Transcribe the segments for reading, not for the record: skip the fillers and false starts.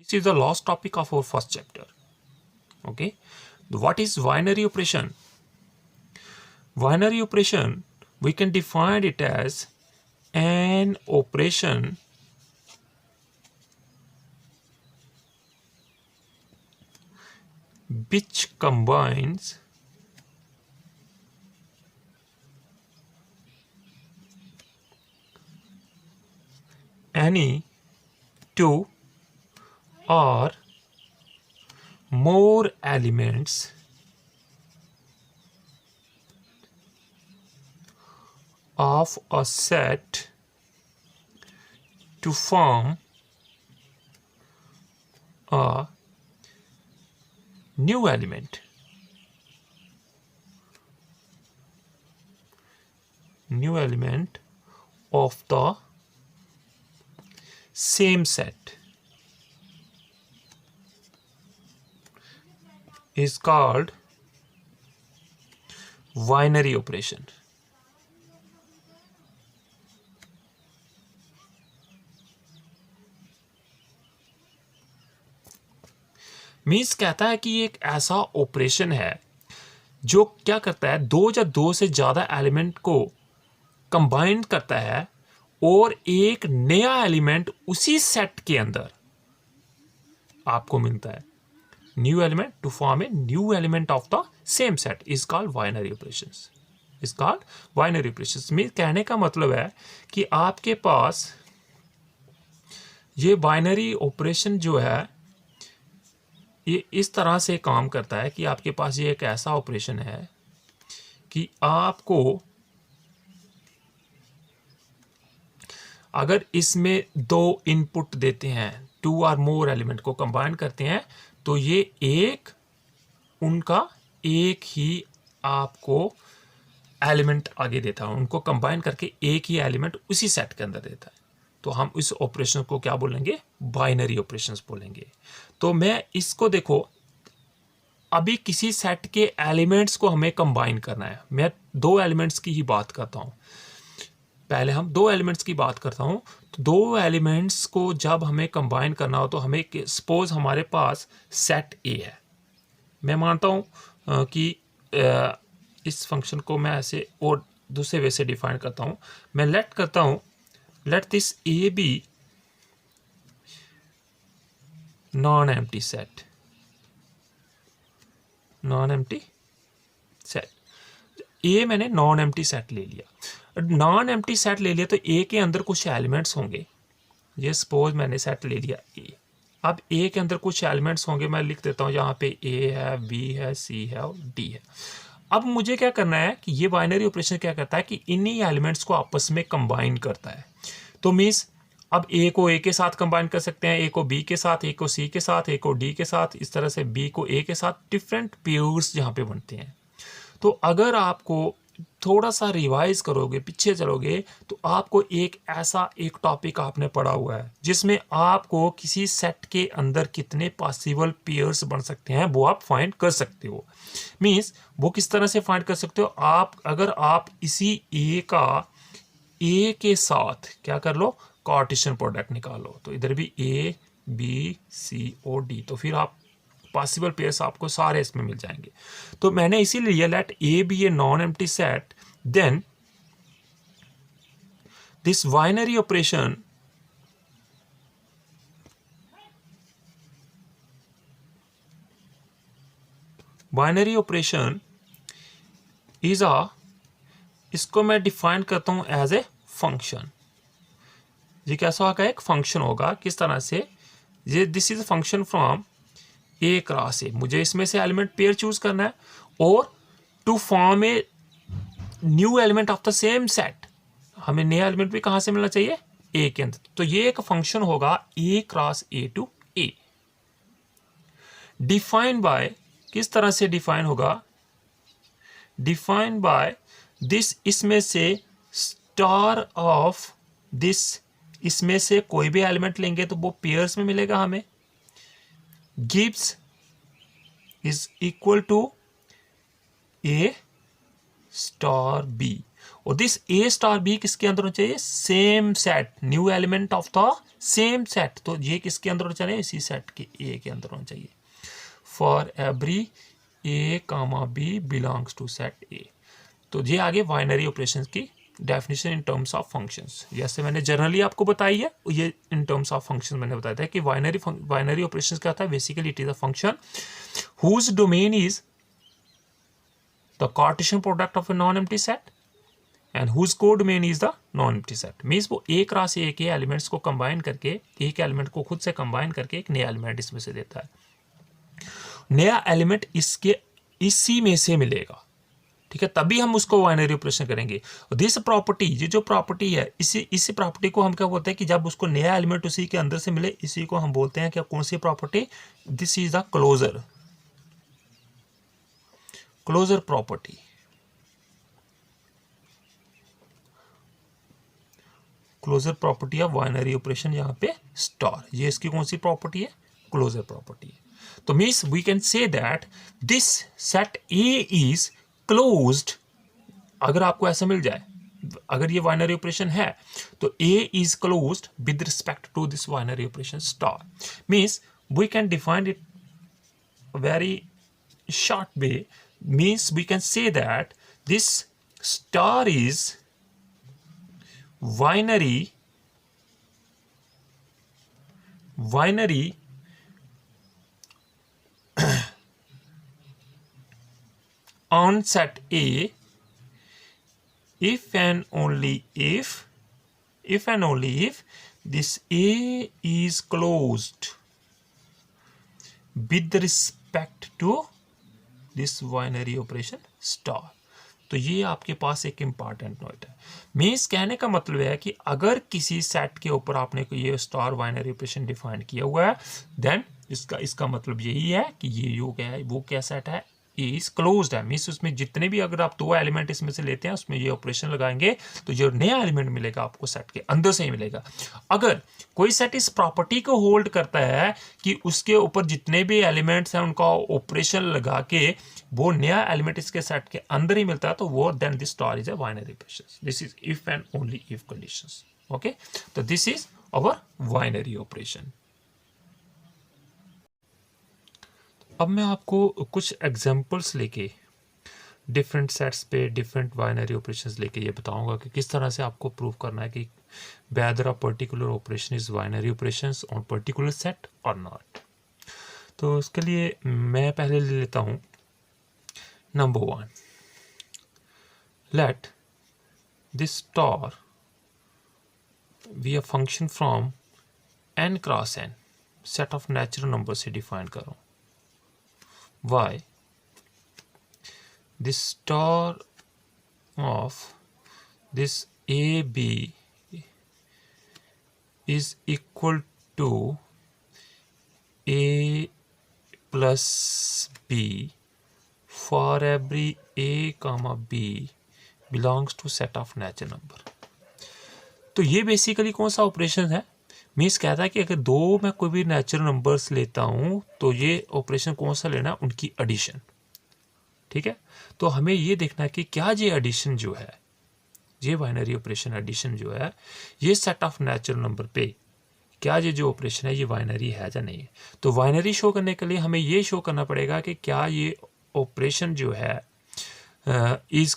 This is the last topic of our first chapter. Okay, what is binary operation? Binary operation, we can define it as an operation which combines any two or more elements of a set to form a new element. New element of the same set is called binary operation. Means कहता है कि एक ऐसा operation है जो क्या करता है, दो या दो से ज़्यादा एलिमेंट को कंबाइन करता है और एक नया एलिमेंट उसी सेट के अंदर आपको मिलता है. New element to form a new element of the same set is called binary operations. Is called binary operations. Means कहने का मतलब है कि आपके पास ये बाइनरी ऑपरेशन जो है ये इस तरह से काम करता है कि आपके पास ये एक ऐसा ऑपरेशन है कि आपको अगर इसमें दो इनपुट देते हैं, टू और मोर एलिमेंट को कंबाइन करते हैं, तो ये एक उनका एक ही आपको एलिमेंट आगे देता है. उनको कंबाइन करके एक ही एलिमेंट उसी सेट के अंदर देता है. तो हम इस ऑपरेशन को क्या बोलेंगे? बाइनरी ऑपरेशंस बोलेंगे. तो मैं इसको देखो, अभी किसी सेट के एलिमेंट्स को हमें कंबाइन करना है. मैं दो एलिमेंट्स की ही बात करता हूं. पहले हम दो एलिमेंट्स की बात करता हूं. तो दो एलिमेंट्स को जब हमें कंबाइन करना हो तो हमें, सपोज हमारे पास सेट ए है. मैं मानता हूं कि इस फंक्शन को मैं ऐसे और दूसरे वे से डिफाइन करता हूं. मैं लेट करता हूं, let this A be non-empty set. non-empty set. A मैंने non-empty set ले लिया. non-empty set ले लिया तो A के अंदर कुछ एलिमेंट्स होंगे. ये सपोज मैंने सेट ले लिया A. अब A के अंदर कुछ एलिमेंट्स होंगे. मैं लिख देता हूँ यहाँ पे A है, B है, C है और D है. अब मुझे क्या करना है कि ये बाइनरी ऑपरेशन क्या करता है कि इन्हीं एलिमेंट्स को आपस में कंबाइन करता है. तो मीन्स अब ए को ए के साथ कंबाइन कर सकते हैं, ए को बी के साथ, ए को सी के साथ, ए को डी के साथ, इस तरह से बी को ए के साथ. डिफरेंट पेयर्स जहाँ पे बनते हैं. तो अगर आपको थोड़ा सा रिवाइज करोगे, पीछे चलोगे, तो आपको एक ऐसा एक टॉपिक आपने पढ़ा हुआ है जिसमें आपको किसी सेट के अंदर कितने पॉसिबल पेयर्स बन सकते हैं वो आप फाइंड कर सकते हो. मीन्स वो किस तरह से फाइंड कर सकते हो? आप अगर आप इसी ए का ए के साथ क्या कर लो, कार्टेशियन प्रोडक्ट निकालो, तो इधर भी ए बी सी और डी, तो फिर आप पॉसिबल पेयर्स आपको सारे इसमें मिल जाएंगे. तो मैंने इसीलिए लिया let A be a non empty set, then this binary operation is a, इसको मैं डिफाइन करता हूं एज ए फंक्शन. ये कैसा होगा? एक फंक्शन होगा. किस तरह से? ये this is function from A cross A. मुझे इसमें से एलिमेंट पेयर चूज करना है और to form a new element of the same set. हमें नया एलिमेंट भी कहां से मिलना चाहिए? ए के अंदर. तो ये एक फंक्शन होगा A cross A to A. Define by, किस तरह से डिफाइन होगा? डिफाइन बाय दिस, इसमें से स्टार ऑफ दिस, इसमें से कोई भी एलिमेंट लेंगे तो वो पेयर्स में मिलेगा हमें. Gives is equal to a star b. और दिस ए स्टार बी किसके अंदर होना चाहिए, same set, new element of the same set, तो ये किसके अंदर होना चाहिए, इसी सेट के ए के अंदर होना चाहिए। For every a comma b belongs to set A. तो ये आगे बाइनरी ऑपरेशंस की definition in terms of functions, जैसे मैंने जनरली आपको बताई है, ये इन टर्म्स ऑफ फंक्शन मैंने बताया था कि बाइनरी ऑपरेशंस क्या होता है, basically it is a function whose domain is the Cartesian product of a non empty set and whose codomain is the non empty set. Means वो एक क्रॉस ए के एलिमेंट्स को कंबाइन करके, एक एलिमेंट को खुद से कंबाइन करके एक नया एलिमेंट इसमें से देता है। नया एलिमेंट इसके इसी में से मिलेगा, ठीक है, तभी हम उसको बाइनरी ऑपरेशन करेंगे। दिस प्रॉपर्टी, ये जो प्रॉपर्टी है, इसी प्रॉपर्टी को हम क्या बोलते हैं कि जब उसको नया एलिमेंट उसी के अंदर से मिले, इसी को हम बोलते हैं क्या, कौन सी property, this is the closure property. Closure property of binary operation, यहाँ पे स्टार, ये इसकी कौन सी प्रॉपर्टी है, क्लोजर प्रॉपर्टी है। तो means we can say that this set A is closed. अगर आपको ऐसा मिल जाए, अगर ये बाइनरी ऑपरेशन है, तो A is closed with respect to this binary operation star. Means we can define it very short way, means we can say that this star is binary on set A if and only if this A is closed with respect to this binary operation star. तो ये आपके पास एक important note है। Means कहने का मतलब है कि अगर किसी सेट के ऊपर आपने को ये स्टार बाइनरी ऑपरेशन डिफाइन किया हुआ है, देन इसका मतलब यही है कि ये जो क्या है, वो क्या सेट है, ए इज क्लोज्ड है। मीन्स उसमें जितने भी, अगर आप दो एलिमेंट इसमें से लेते हैं, उसमें ये ऑपरेशन लगाएंगे, तो जो नया एलिमेंट मिलेगा आपको सेट के अंदर से ही मिलेगा। अगर कोई सेट इस प्रॉपर्टी को होल्ड करता है कि उसके ऊपर जितने भी एलिमेंट्स हैं उनका ऑपरेशन लगा के वो नया एलिमेंट इसके सेट के अंदर ही मिलता है, तो वो then this star is a binary operation. This is if and only if conditions. Okay, तो this is our binary operation. अब मैं आपको कुछ एग्जांपल्स लेके डिफरेंट सेट्स पे डिफरेंट बाइनरी ऑपरेशंस लेके ये बताऊंगा कि किस तरह से आपको प्रूव करना है कि whether a particular operation is binary operations on particular set or not। तो उसके लिए मैं पहले ले लेता हूँ number 1, let this star be a function from n cross n, set of natural number से डिफाइन करो। Why this star of this AB is equal to A plus B for every A comma B belongs to set of natural number। तो ये basically कौन सा operation है, means कहता है कि अगर दो मैं कोई भी नेचुरल नंबर्स लेता हूं तो ये ऑपरेशन कौन सा लेना, उनकी एडिशन। ठीक है, तो हमें ये देखना है कि क्या ये एडिशन जो है, ये बाइनरी ऑपरेशन एडिशन जो है, ये सेट ऑफ नेचुरल नंबर पे क्या ये जो ऑपरेशन है ये बाइनरी है या नहीं है। तो बाइनरी शो करने के लिए हमें ये शो करना पड़ेगा कि क्या ये ऑपरेशन जो है is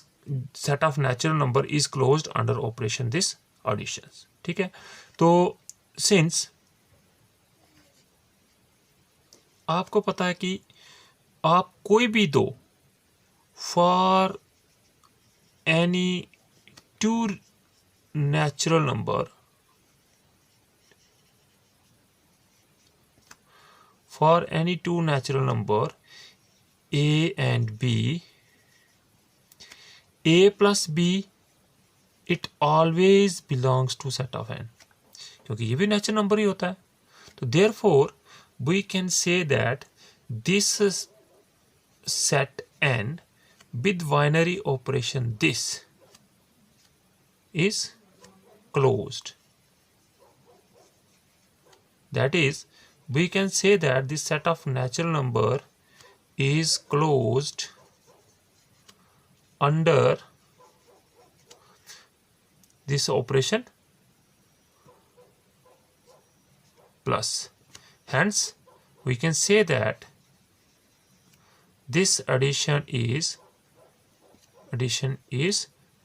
set of natural number is closed under operation this addition. ठीक है, तो सिंस आपको पता है कि आप कोई भी दो for any two natural number, for any two natural number a and b, a plus b it always belongs to set of n, क्योंकि ये भी नेचुरल नंबर ही होता है। तो therefore we can say that this set n with binary operation this is closed। That is, we can say that this set of natural number is closed under this operation plus. Hence we can say that this addition is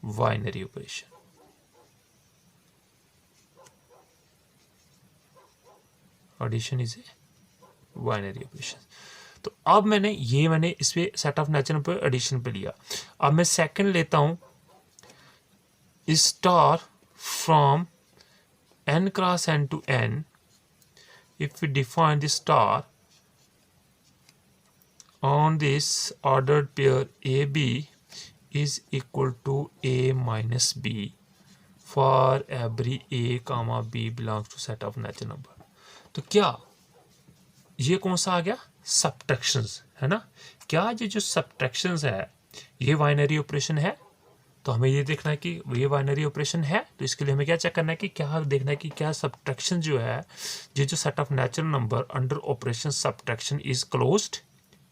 binary operation. Addition is a binary operation. तो अब मैंने इस पे set of natural number addition पे लिया. अब मैं second लेता हूं star from n cross n to n. If we define the star on this ordered pair AB is equal to A minus B for every A comma B belongs to set of natural number. तो क्या ये कौन सा आ गया? Subtractions, है ना. क्या ये जो सब्ट्रैक्शंस है ये बाइनरी ऑपरेशन है? तो हमें ये देखना है कि ये बाइनरी ऑपरेशन है. तो इसके लिए हमें क्या चेक करना है कि क्या देखना है कि क्या सब्ट्रैक्शन जो है ये जो set of natural number under operation subtraction is closed.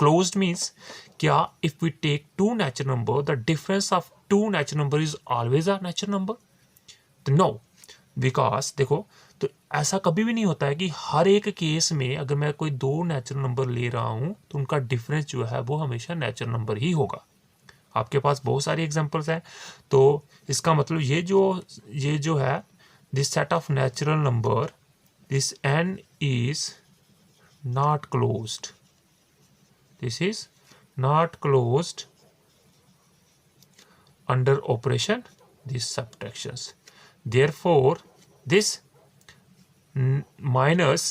Closed means क्या if we take two natural number the difference of two natural number is always a natural number. तो नो, बिकॉज देखो तो ऐसा कभी भी नहीं होता है कि हर एक केस में अगर मैं कोई दो नेचुरल नंबर ले रहा हूं तो उनका डिफरेंस जो है वो हमेशा नेचुरल नंबर ही होगा. आपके पास बहुत सारी एग्जांपल्स हैं. तो इसका मतलब ये जो है this set of natural number this n is not closed. This is not closed under operation this subtractions. Therefore this minus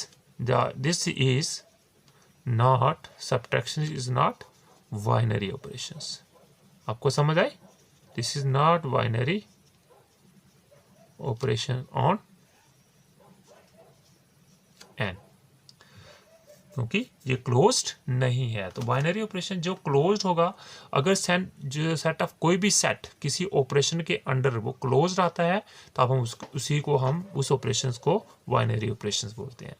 this is not, subtraction is not binary operations. आपको समझ आए? This is not binary operation on n, क्योंकि ये closed नहीं है. तो binary operation जो closed होगा, अगर जो सेट ऑफ कोई भी सेट किसी ऑपरेशन के अंडर वो क्लोज्ड आता है तो अब हम उस ऑपरेशन को बाइनरी ऑपरेशन बोलते हैं.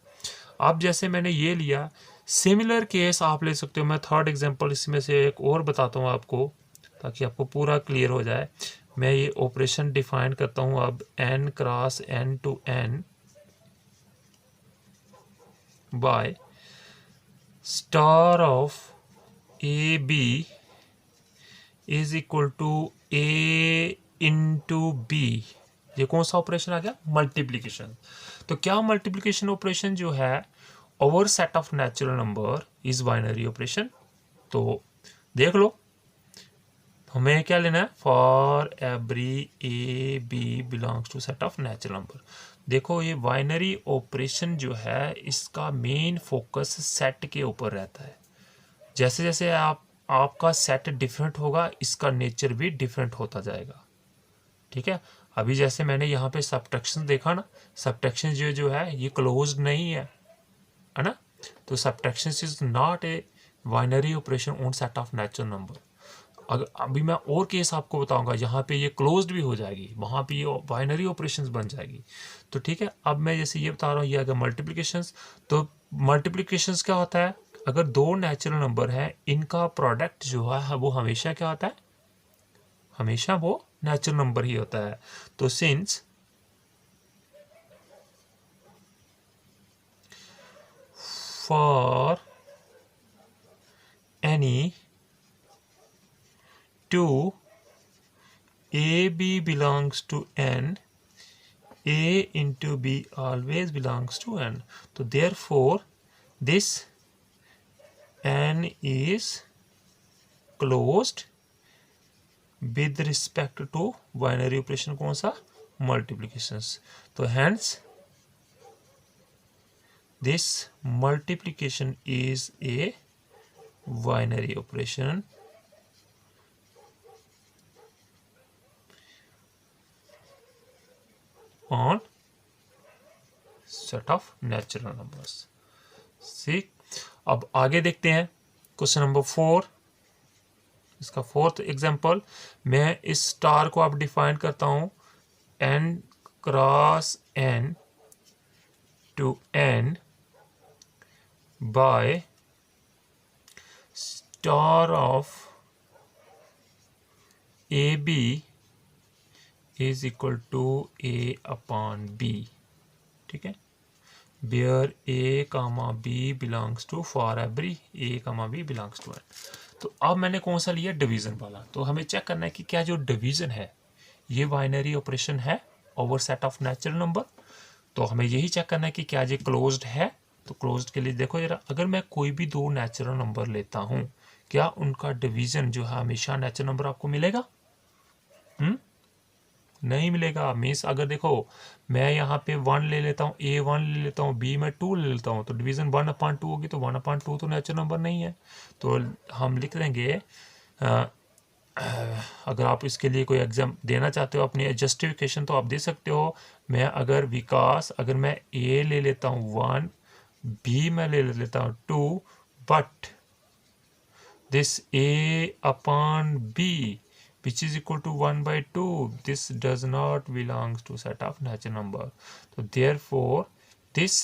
अब जैसे मैंने ये लिया, सिमिलर केस आप ले सकते हो. मैं थर्ड एग्जांपल इसमें से एक और बताता हूँ आपको ताकि आपको पूरा क्लियर हो जाए. मैं ये ऑपरेशन डिफाइन करता हूँ अब n cross n to n by star of AB is equal to A into B. ये कौन सा ऑपरेशन आ गया? मल्टीप्लीकेशन. तो क्या मल्टीप्लीकेशन ऑपरेशन जो है over set of natural number is binary operation. तो देख लो हमें क्या लेना है, for every AB belongs to set of natural number. देखो ये बाइनरी ऑपरेशन जो है इसका मेन फोकस सेट के ऊपर रहता है. जैसे जैसे आपका सेट डिफरेंट होगा इसका नेचर भी डिफरेंट होता जाएगा. ठीक है. अभी जैसे मैंने यहाँ पे सब्ट्रैक्शन देखा ना, सब्ट्रैक्शन जो है ये क्लोज्ड नहीं है ना. तो subtraction is not a binary operation on set of natural number. अगर अभी मैं और केस आपको बताऊंगा यहाँ पे ये क्लोज्ड भी हो जाएगी, वहाँ पे ये बाइनरी ऑपरेशंस बन जाएगी. तो ठीक है. अब मैं जैसे ये बता रहा हूँ ये अगर मल्टीप्लिकेशंस, तो मल्टीप्लिकेशंस क्या होता है, अगर दो नेचुरल नंबर है इनका प्रोडक्ट जो है वो हमेशा क्या होता है, हमेशा वो नेचुरल नंबर ही होता है. तो since for any two AB belongs to n, A into B always belongs to n. तो therefore this n is closed with respect to binary operation कौन सा, multiplications. तो hence this multiplication is a binary operation on set of natural numbers. ठीक. अब आगे देखते हैं question number 4. इसका फोर्थ एग्जांपल, मैं इस स्टार को अब डिफाइन करता हूं n cross n to n by star of AB is equal to a upon b, ठीक है, where a comma b belongs to for every a comma b belongs to N. तो अब मैंने कौन सा लिया, डिवीजन वाला। तो हमें चेक करना है कि क्या जो डिवीजन है ये बाइनरी ऑपरेशन है over set of natural number. तो हमें यही चेक करना है कि क्या ये क्लोज्ड है। तो क्लोज्ड के लिए देखो जरा, अगर मैं कोई भी दो नेचुरल नंबर लेता हूँ, क्या उनका डिवीजन जो है हमेशा नेचुरल नंबर आपको मिलेगा? नहीं मिलेगा। मीन्स अगर देखो मैं यहाँ पे 1 ले लेता हूँ, ए 1 ले लेता हूँ, बी में 2 ले लेता हूँ, तो डिवीजन 1/2 होगी। तो 1/2 तो नेचुरल नंबर नहीं है। तो हम लिख देंगे अगर आप इसके लिए कोई एग्जाम देना चाहते हो अपनी जस्टिफिकेशन तो आप दे सकते हो। मैं अगर विकास, अगर मैं ए ले लेता हूँ 1, बी में ले लेता हूँ 2, but this a upon b which is equal to 1/2, this does not belongs to set of natural number. So therefore this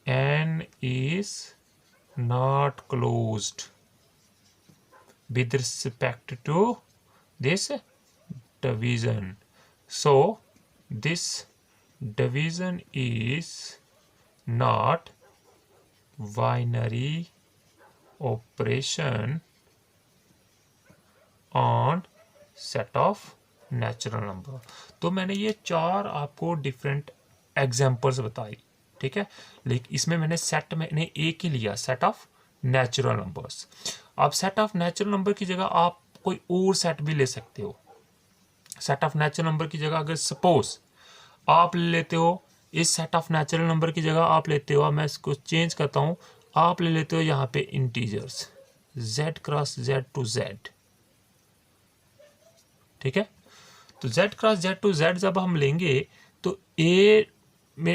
n is not closed with respect to this division. So this division is not binary operation on set of natural number. तो मैंने ये 4 आपको different examples बताई, ठीक है। लेकिन इसमें मैंने सेट मैंने एक ही लिया, सेट ऑफ नेचुरल नंबर्स। अब सेट ऑफ नेचुरल नंबर की जगह आप कोई और सेट भी ले सकते हो। सेट ऑफ नेचुरल नंबर की जगह अगर सपोज आप ले लेते हो, इस सेट ऑफ नेचुरल नंबर की जगह आप लेते हो, मैं इसको चेंज करता हूँ, आप ले लेते हो यहाँ पे integers z cross z to z, ठीक है। तो z cross z to z जब हम लेंगे तो a में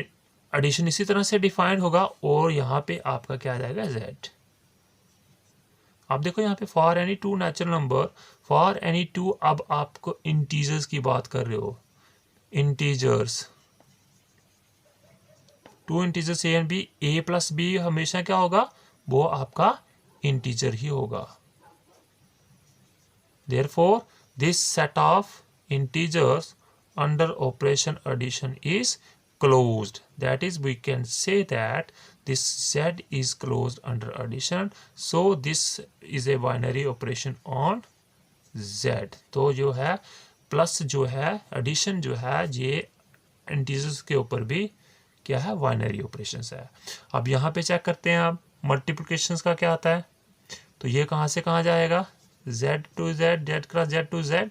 एडिशन इसी तरह से डिफाइंड होगा और यहाँ पे आपका क्या आ जाएगा, z। आप देखो यहाँ पे for any 2 natural number, for any 2, अब आपको इंटीजर्स की बात कर रहे हो, integers 2 integers a and b, a plus b हमेशा क्या होगा, वो आपका इंटीजर ही होगा। Therefore this set of integers under operation addition is closed. That is, we can say that this z is closed under addition. So this is a binary operation on z. तो जो है plus जो है addition जो है ये integers के ऊपर भी क्या है, बाइनरी ऑपरेशंस है। अब यहाँ पे चेक करते हैं आप मल्टीप्लिकेशंस का क्या आता है। तो ये कहाँ से कहाँ जाएगा, z to z, z cross z to z,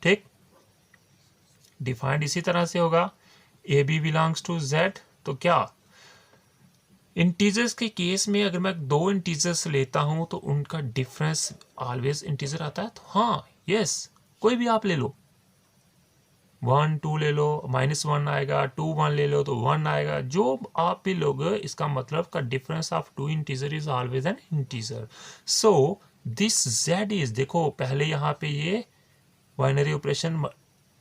ठीक। डिफाइंड इसी तरह से होगा, a b belongs to z। तो क्या इंटीजर्स के केस में अगर मैं 2 इंटीजर्स लेता हूं तो उनका डिफरेंस ऑलवेज इंटीजर आता है। तो हाँ, यस, कोई भी आप ले लो, 1 2 ले लो, -1 आएगा, 2 1 ले लो तो 1 आएगा, जो आप भी लोगे, इसका मतलब का difference of 2 integer is always an integer. So this z is, देखो पहले यहाँ पे ये binary operation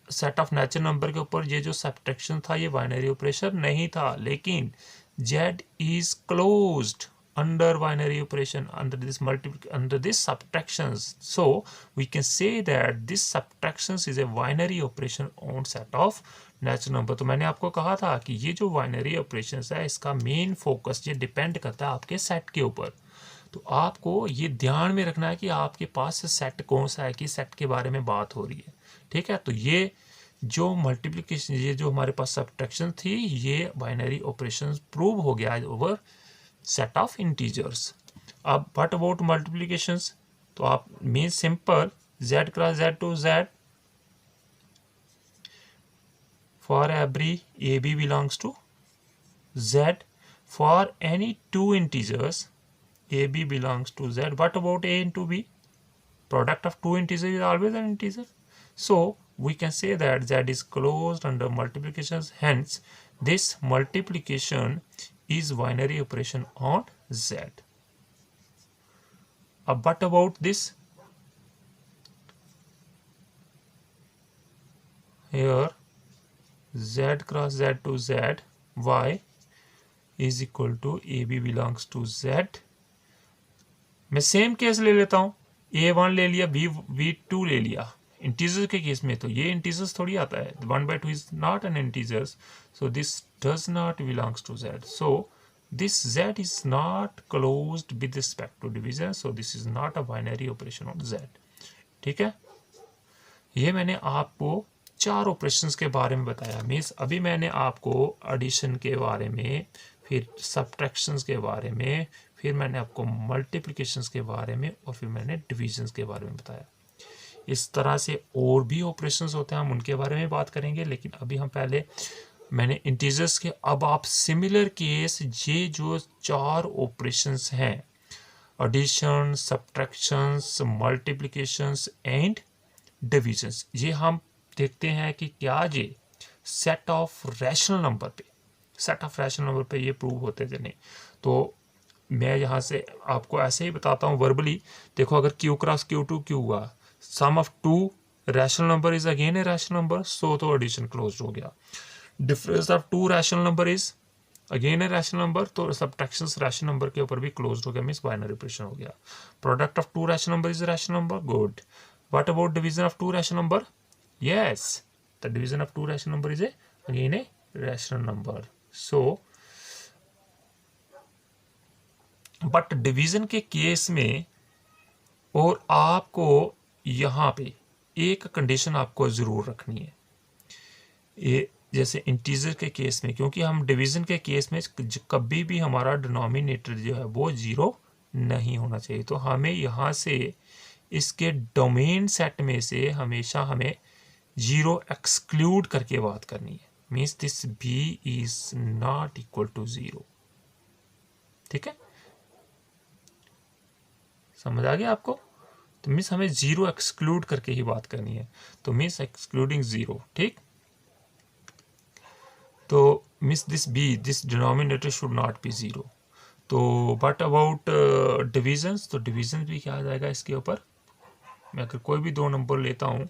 set of natural number के ऊपर ये जो सब्ट्रैक्शन था ये बाइनरी ऑपरेशन नहीं था, लेकिन z is closed under binary operation, under this subtractions. So we can say that this subtractions is a binary operation on set of natural number. तो मैंने आपको कहा था कि ये जो binary operations है इसका मेन फोकस ये डिपेंड करता है आपके सेट के ऊपर। तो आपको ये ध्यान में रखना है कि आपके पास सेट कौन सा है, कि सेट के बारे में बात हो रही है, ठीक है। तो ये जो मल्टीप्लिकेशन, ये जो हमारे पास सब्ट्रैक्शन थी, ये बाइनरी ऑपरेशन प्रूव हो गया ओवर सेट ऑफ इंटीजर्स। अब व्हाट अबाउट मल्टीप्लिकेशंस, तो आप mean simple z cross z to z for every a b belongs to z, for any 2 integers a b belongs to z. What about a into b? Product of 2 integers is always an integer. So we can say that z is closed under multiplications. Hence this multiplication is binary operation on z. What about this? Here z cross z to z, y is equal to ab belongs to z. मैं same case ले लेता हूं, a1 ले लिया, b2 ले लिया, integer के case में तो ये इंटीजर्स थोड़ी आता है, 1/2 is not an integers, so this does not belongs to z, so this z is not closed with respect to division, so this is not a binary operation on z. ठीक है, ये मैंने आपको 4 operations के बारे में बताया। Means अभी मैंने आपको एडिशन के बारे में, फिर सब्ट्रैक्शंस के बारे में, फिर मैंने आपको मल्टीप्लिकेशंस के बारे में, और फिर मैंने डिविजन्स के बारे में बताया। इस तरह से और भी ऑपरेशंस होते हैं, हम उनके बारे में बात करेंगे, लेकिन अभी हम पहले मैंने इंटीजर्स के, अब आप सिमिलर केस ये जो 4 ऑपरेशंस हैं, addition, subtractions, multiplications and divisions, ये हम देखते हैं कि क्या ये सेट ऑफ रैशनल नंबर पे ये प्रूव होते थे नहीं। तो मैं यहाँ से आपको ऐसे ही बताता हूँ वर्बली। देखो, अगर q क्रॉस q2 q हुआ, sum of 2 rational number is again a rational number, so तो एडिशन क्लोज हो गया। Difference of 2 rational number is again a rational number, तो सब्ट्रैक्शंस रैशनल नंबर के ऊपर भी क्लोज हो गया, मीन्स बाइनरी ऑपरेशन हो गया। Product of 2 rational number is a rational number, good. What about division of 2 rational number? Yes, the division of 2 rational number is again a rational number. So but division के case में, और आपको यहाँ पे एक condition आपको जरूर रखनी है, ये जैसे इंटीजर के केस में, क्योंकि हम डिवीजन के केस में कभी भी हमारा डिनोमिनेटर जो है वो 0 नहीं होना चाहिए। तो हमें यहाँ से इसके डोमेन सेट में से हमेशा हमें 0 एक्सक्लूड करके बात करनी है, means this b is not equal to 0। ठीक है, समझ आ गया आपको? तो मीन्स हमें 0 एक्सक्लूड करके ही बात करनी है, तो मीन्स एक्सक्लूडिंग 0। ठीक, तो means this denominator should not be 0। तो बट अबाउट डिविजन्स, तो डिविजन भी क्या आ जाएगा इसके ऊपर? मैं अगर कोई भी 2 नंबर लेता हूँ,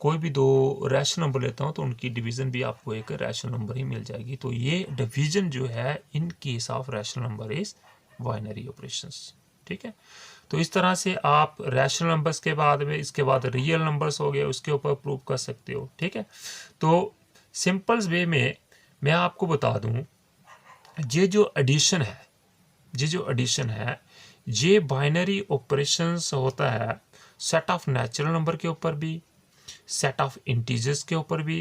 कोई भी 2 रैशनल नंबर लेता हूँ, तो उनकी डिवीजन भी आपको एक रैशनल नंबर ही मिल जाएगी। तो ये डिवीजन जो है in case of rational number is binary operations. ठीक है, तो इस तरह से आप रैशनल नंबर्स के बाद में, इसके बाद रियल नंबर्स हो गए, उसके ऊपर प्रूव कर सकते हो। ठीक है, तो सिंपल वे में मैं आपको बता दूं, ये जो एडिशन है, ये बाइनरी ऑपरेशंस होता है सेट ऑफ नेचुरल नंबर के ऊपर भी, सेट ऑफ इंटीजर्स के ऊपर भी,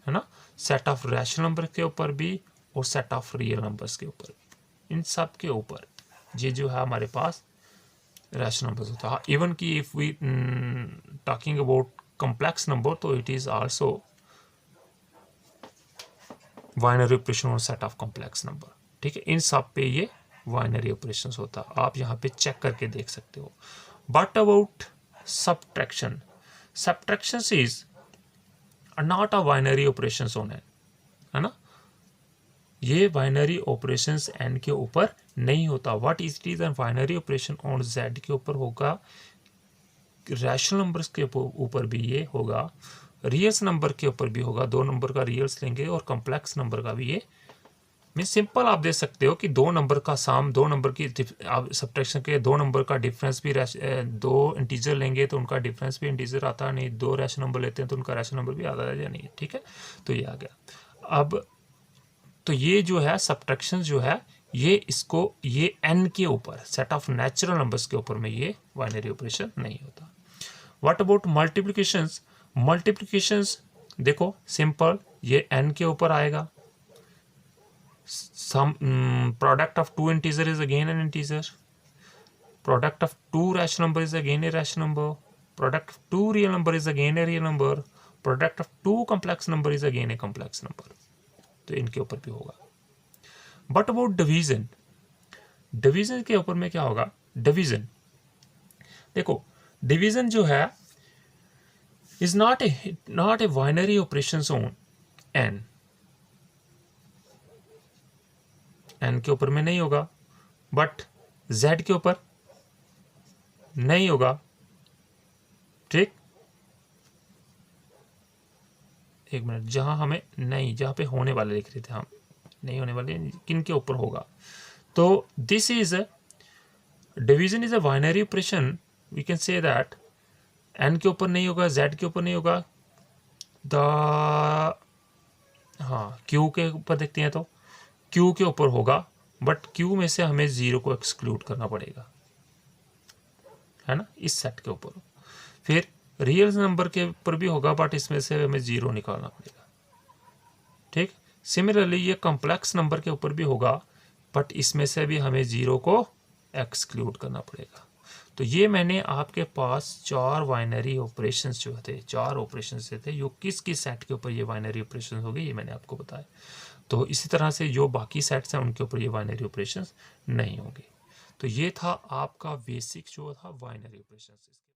है ना, सेट ऑफ रैशनल नंबर के ऊपर भी, और सेट ऑफ रियल नंबर्स के ऊपर भी। इन सब के ऊपर ये जो है हमारे पास रैशनल नंबर्स होता है। इवन कि if we talking about complex number, तो it is also binary operation और सेट ऑफ कॉम्प्लेक्स नंबर। ठीक है, इन सब पे ये बाइनरी ऑपरेशंस होता है, आप यहाँ पे चेक करके देख सकते हो। But about subtraction, subtraction is not a binary operations on an, है ना, ये बाइनरी ऑपरेशंस एन के ऊपर नहीं होता। What is it is an binary operation on Z के ऊपर होगा, रैशनल नंबर्स के ऊपर भी ये होगा, रियल्स नंबर के ऊपर भी होगा, 2 नंबर का रियल्स लेंगे, और कॉम्प्लेक्स नंबर का भी ये। मीन सिंपल आप देख सकते हो कि 2 नंबर का साम, 2 नंबर की सब्ट्रैक्शन के 2 नंबर का डिफरेंस भी 2 इंटीजर लेंगे तो उनका डिफरेंस भी इंटीजर आता है, नहीं 2 रैशनल नंबर लेते हैं तो उनका रैशनल नंबर भी आता है या नहीं। ठीक है, तो ये आ गया। अब तो ये जो है सब्ट्रैक्शन जो है, ये इसको, ये n के ऊपर, सेट ऑफ नेचुरल नंबर्स के ऊपर में ये बाइनरी ऑपरेशन नहीं होता। What about multiplications? मल्टीप्लिकेशंस देखो सिंपल, ये n के ऊपर आएगा। Sum product of 2 integer is again an integer, product of 2 rational number is again a rational number, product of 2 real number is again a real number, product of 2 complex number is again a complex number. तो इनके ऊपर भी होगा। But about division, division के ऊपर में क्या होगा? डिवीजन देखो, डिवीजन जो है is not a binary operation on N, N के ऊपर में नहीं होगा, बट जेड के ऊपर नहीं होगा। ठीक, एक मिनट, जहां हमें नहीं, जहां पे होने वाले लिख रहे थे हम, नहीं होने वाले, किन के ऊपर होगा? तो this is division is a binary operation, we can say that N के ऊपर नहीं होगा, जेड के ऊपर नहीं होगा, द हाँ क्यू के ऊपर देखते हैं तो क्यू के ऊपर होगा, बट क्यू में से हमें जीरो को एक्सक्लूड करना पड़ेगा, है ना, इस सेट के ऊपर। फिर रियल नंबर के ऊपर भी होगा, बट इसमें से हमें जीरो निकालना पड़ेगा, ठीक। सिमिलरली ये कॉम्प्लेक्स नंबर के ऊपर भी होगा, बट इसमें से भी हमें जीरो को एक्सक्लूड करना पड़ेगा। तो ये मैंने आपके पास 4 बाइनरी ऑपरेशंस जो थे, 4 ऑपरेशंस थे, यो किस किस सेट के ऊपर ये बाइनरी ऑपरेशंस हो गए ये मैंने आपको बताया। तो इसी तरह से जो बाकी सेट्स हैं उनके ऊपर ये बाइनरी ऑपरेशंस नहीं होंगे। तो ये था आपका बेसिक जो था बाइनरी ऑपरेशंस।